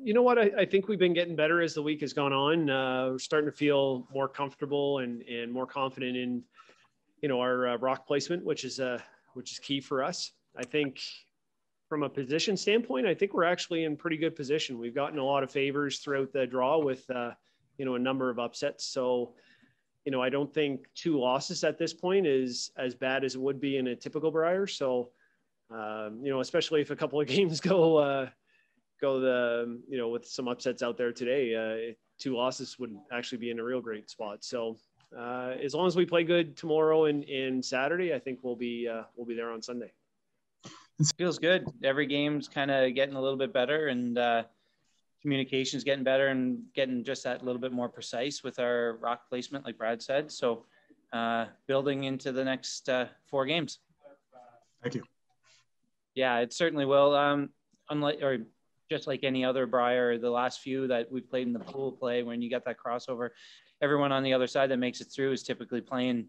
You know what? I think we've been getting better as the week has gone on. We're starting to feel more comfortable and more confident in, our rock placement, which is key for us. I think from a position standpoint, I think we're actually in pretty good position. We've gotten a lot of favors throughout the draw with, a number of upsets. So, I don't think 2 losses at this point is as bad as it would be in a typical Brier. So, especially if a couple of games go with some upsets out there today, 2 losses would actually be in a real great spot. So as long as we play good tomorrow and Saturday, I think we'll be there on Sunday. It feels good. Every game's kind of getting a little bit better, and communication's getting better and getting just that little bit more precise with our rock placement, like Brad said. So building into the next 4 games. Thank you. Yeah, it certainly will. Just like any other Brier, the last few that we've played in the pool play, when you get that crossover, everyone on the other side that makes it through is typically playing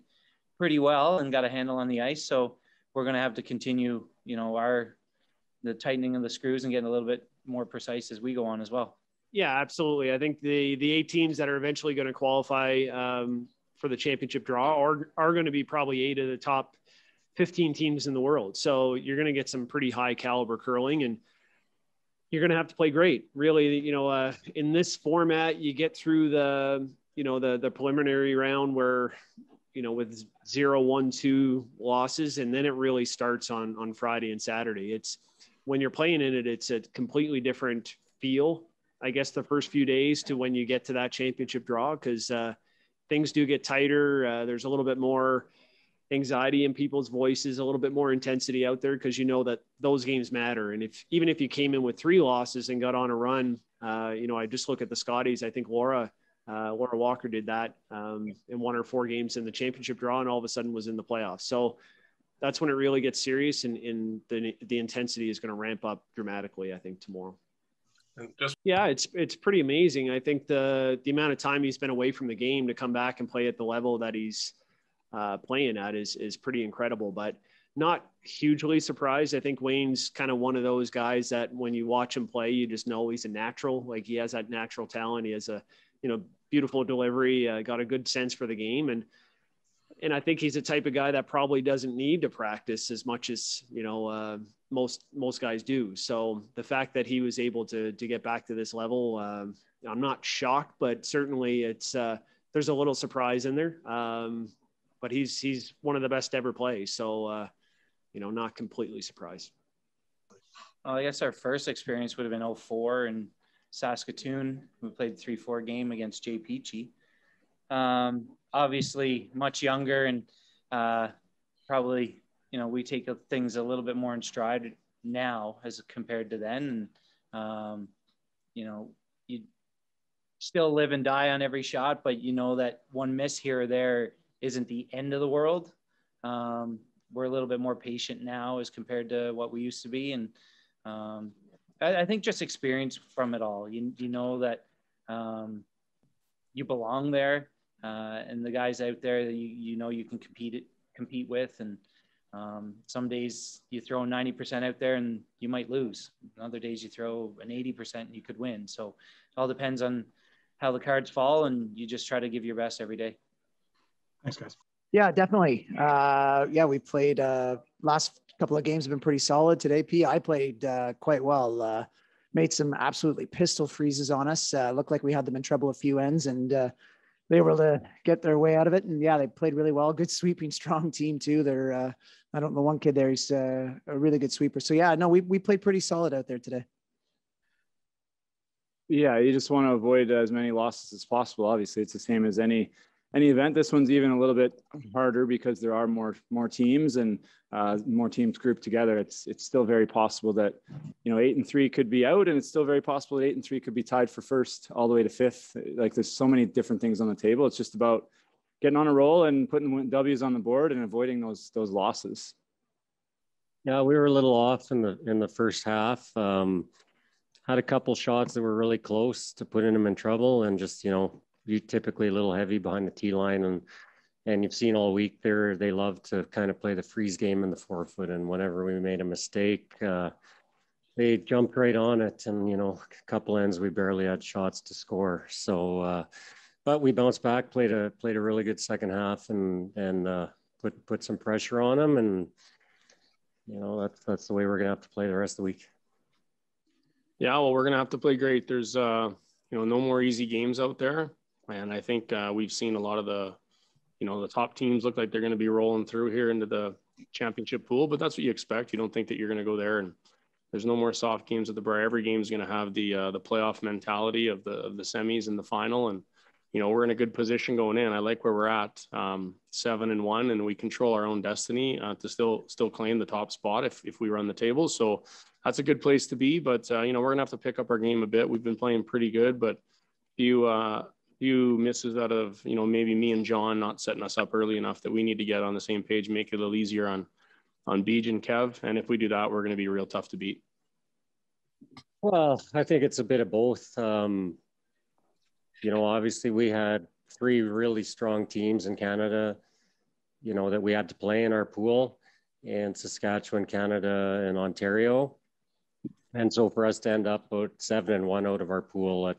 pretty well and got a handle on the ice. So we're going to have to continue, the tightening of the screws and getting a little bit more precise as we go on as well. Yeah, absolutely. I think the 8 teams that are eventually going to qualify for the championship draw are going to be probably 8 of the top 15 teams in the world. So you're going to get some pretty high caliber curling, and you're going to have to play great. Really, in this format, you get through the preliminary round where, with 0, 1, 2 losses, and then it really starts on Friday and Saturday. It's when you're playing in it, it's a completely different feel, I guess, the first few days to when you get to that championship draw, because things do get tighter. There's a little bit more anxiety in people's voices, a little bit more intensity out there, because that those games matter. And even if you came in with 3 losses and got on a run, I just look at the Scotties. I think Laura Walker did that and won her 4 games in the championship draw, and all of a sudden was in the playoffs. So that's when it really gets serious, and the intensity is going to ramp up dramatically, I think, tomorrow. Yeah, it's pretty amazing. I think the amount of time he's been away from the game to come back and play at the level that he's playing at is pretty incredible, but not hugely surprised. I think Wayne's kind of one of those guys that when you watch him play, you just know he's a natural. Like, he has that natural talent. He has a, beautiful delivery, got a good sense for the game. And I think he's the type of guy that probably doesn't need to practice as much as, most guys do. So the fact that he was able to get back to this level, I'm not shocked, but certainly there's a little surprise in there. But he's one of the best ever play. So, not completely surprised. Well, I guess our first experience would have been 2004 in Saskatoon. We played 3-4 game against Jay Peachy. Obviously much younger, and probably, we take things a little bit more in stride now as compared to then. And, you still live and die on every shot, but that one miss here or there isn't the end of the world. We're a little bit more patient now as compared to what we used to be. And I think just experience from it all. You know that you belong there, and the guys out there that you can compete with. And some days you throw 90% out there and you might lose. Other days you throw an 80% and you could win. So it all depends on how the cards fall, and you just try to give your best every day. Thanks, guys. Yeah, definitely. We played last couple of games have been pretty solid. Today, I played quite well. Made some absolutely pistol freezes on us. Looked like we had them in trouble a few ends, and they were able to get their way out of it. And yeah, they played really well. Good sweeping, strong team too. They're I don't know, one kid there, he's a really good sweeper. So yeah, no, we played pretty solid out there today. Yeah, you just want to avoid as many losses as possible. Obviously, it's the same as any event. This one's even a little bit harder because there are more teams and more teams grouped together. It's still very possible that 8-3 could be out, and it's still very possible that 8-3 could be tied for first all the way to fifth. Like, there's so many different things on the table. It's just about getting on a roll and putting W's on the board and avoiding those losses. Yeah, we were a little off in the first half. Had a couple shots that were really close to putting them in trouble, and just you typically a little heavy behind the tee line, and you've seen all week there, they love to kind of play the freeze game in the 4-foot, and whenever we made a mistake, they jumped right on it, and a couple ends we barely had shots to score. So, but we bounced back, played a really good second half, and put some pressure on them, and that's the way we're gonna have to play the rest of the week. Yeah, well, we're gonna have to play great. There's no more easy games out there, and I think we've seen a lot of the top teams look like they're going to be rolling through here into the championship pool, but that's what you expect. You don't think that you're going to go there, and there's no more soft games at the Brier. Every game is going to have the playoff mentality of the semis and the final, and we're in a good position going in. I like where we're at, 7-1, and we control our own destiny to still claim the top spot if we run the table. So that's a good place to be. But we're going to have to pick up our game a bit. We've been playing pretty good, but few misses out of maybe me and John not setting us up early enough that we need to get on the same page, make it a little easier on Beej and Kev. And if we do that, we're going to be real tough to beat. Well, I think it's a bit of both. Obviously we had 3 really strong teams in Canada, that we had to play in our pool, in Saskatchewan, Canada, and Ontario. And so for us to end up about 7-1 out of our pool at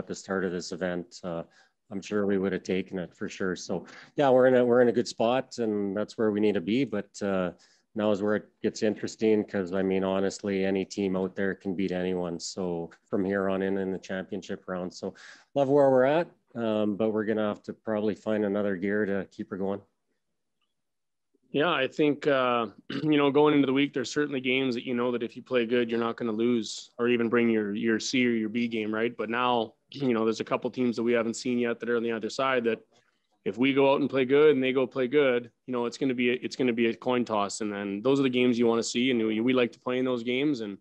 the start of this event, I'm sure we would have taken it for sure. So yeah, we're in a good spot, and that's where we need to be. But now is where it gets interesting, because honestly, any team out there can beat anyone. So from here on in the championship round. So love where we're at, but we're gonna have to probably find another gear to keep her going. Yeah, I think, going into the week, there's certainly games that that if you play good, you're not going to lose or even bring your C or your B game, right? But now, there's a couple teams that we haven't seen yet that are on the other side that if we go out and play good and they go play good, it's going to be a coin toss. And then those are the games you want to see. And we like to play in those games. And,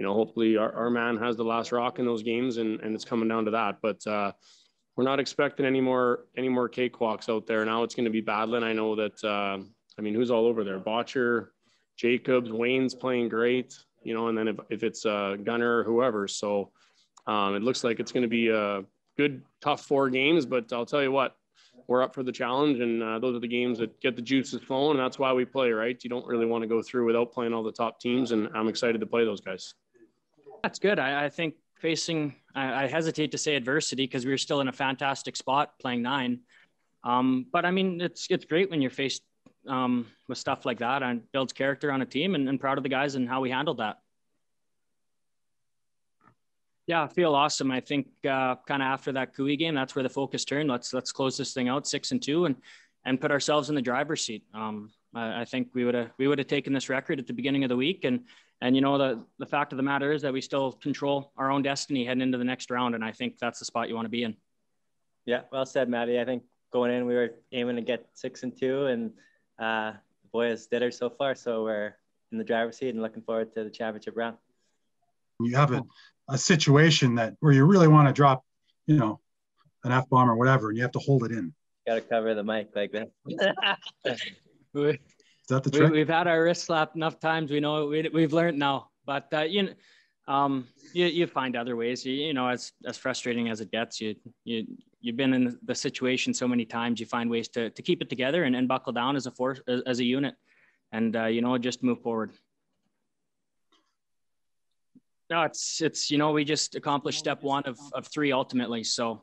hopefully our man has the last rock in those games, and it's coming down to that. But we're not expecting any more cakewalks out there. Now it's going to be battling. I know that, who's all over there? Botcher, Jacobs, Wayne's playing great, and then if it's Gunner or whoever. So it looks like it's going to be a good, tough 4 games, but I'll tell you what, we're up for the challenge, and those are the games that get the juices flowing, and that's why we play, right? You don't really want to go through without playing all the top teams, and I'm excited to play those guys. That's good. I think I hesitate to say adversity, because we were still in a fantastic spot playing 9. But it's great when you're faced with stuff like that, and builds character on a team, and proud of the guys and how we handled that. Yeah, I feel awesome. I think kind of after that Cooey game, that's where the focus turned. Let's close this thing out 6-2 and put ourselves in the driver's seat. I think we would have taken this record at the beginning of the week, and the fact of the matter is that we still control our own destiny heading into the next round, and I think that's the spot you want to be in. Yeah, well said, Matty. I think going in, we were aiming to get 6-2, and the boys did it so far, so we're in the driver's seat and looking forward to the championship round. You have a situation where you really want to drop, an F-bomb or whatever, and you have to hold it in. Got to cover the mic like that. Is that the trick? We've had our wrist slapped enough times. We know we've learned now, but you find other ways. As frustrating as it gets, you've been in the situation so many times. You find ways to keep it together and buckle down as a force, as a unit, and just move forward. No, it's we just accomplished step 1 of 3 ultimately. So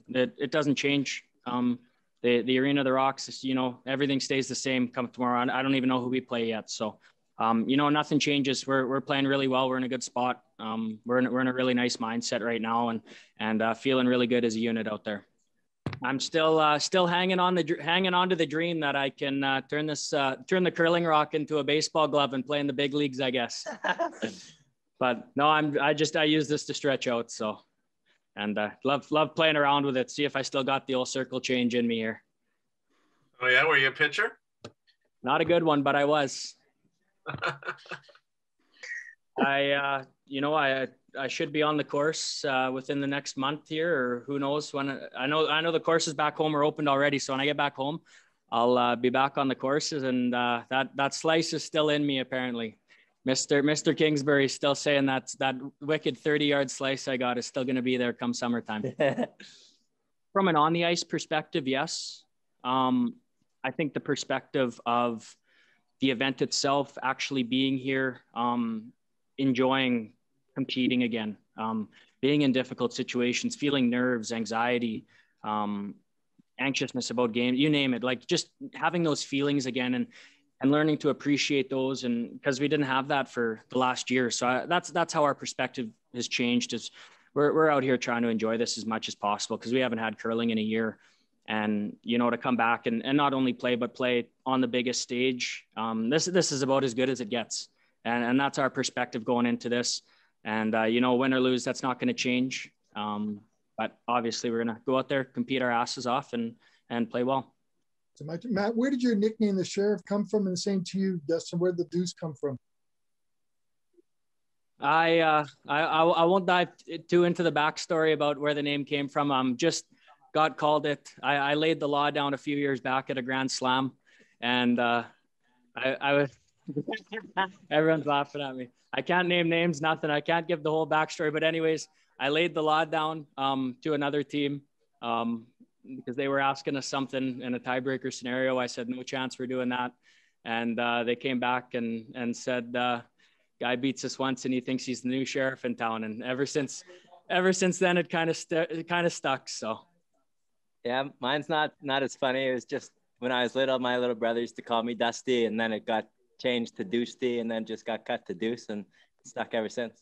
it doesn't change. The Arena of the Rocks, everything stays the same come tomorrow. I don't even know who we play yet. So nothing changes. We're playing really well. We're in a good spot. We're in a really nice mindset right now, and feeling really good as a unit out there. I'm still hanging on to the dream that I can turn the curling rock into a baseball glove and play in the big leagues, I guess. But no, I use this to stretch out. So, and love playing around with it. See if I still got the old circle change in me here. Oh yeah, were you a pitcher? Not a good one, but I was. I should be on the course within the next month here, or who knows when. I know the courses back home are opened already. So when I get back home, I'll be back on the courses, and that slice is still in me apparently. Mr. Kingsbury is still saying that wicked 30-yard slice I got is still going to be there come summertime. From an on the ice perspective, yes. I think the perspective of the event itself actually being here enjoying competing again, being in difficult situations, feeling nerves, anxiety, anxiousness about games, you name it, like just having those feelings again and learning to appreciate those. And because we didn't have that for the last year. So that's how our perspective has changed, is we're out here trying to enjoy this as much as possible, because we haven't had curling in a year. And, you know, to come back and not only play, but play on the biggest stage. This is about as good as it gets. And that's our perspective going into this. And, you know, win or lose, that's not going to change. But obviously we're going to go out there, compete our asses off and play well. So Matt, where did your nickname, the Sheriff, come from? And the same to you, Dustin, where did the Deuce come from? I won't dive too into the backstory about where the name came from. Just God called it. I laid the law down a few years back at a Grand Slam, and I was everyone's laughing at me. I can't name names, nothing. I can't give the whole backstory, but anyways, I laid the law down to another team because they were asking us something in a tiebreaker scenario. I said no chance we're doing that, and they came back and said, guy beats us once and he thinks he's the new sheriff in town. And ever since then, it kind of stuck. So. Yeah, mine's not as funny. It was just when I was little, my little brother used to call me Dusty, and then it got changed to Deucey, and then just got cut to Deuce, and stuck ever since.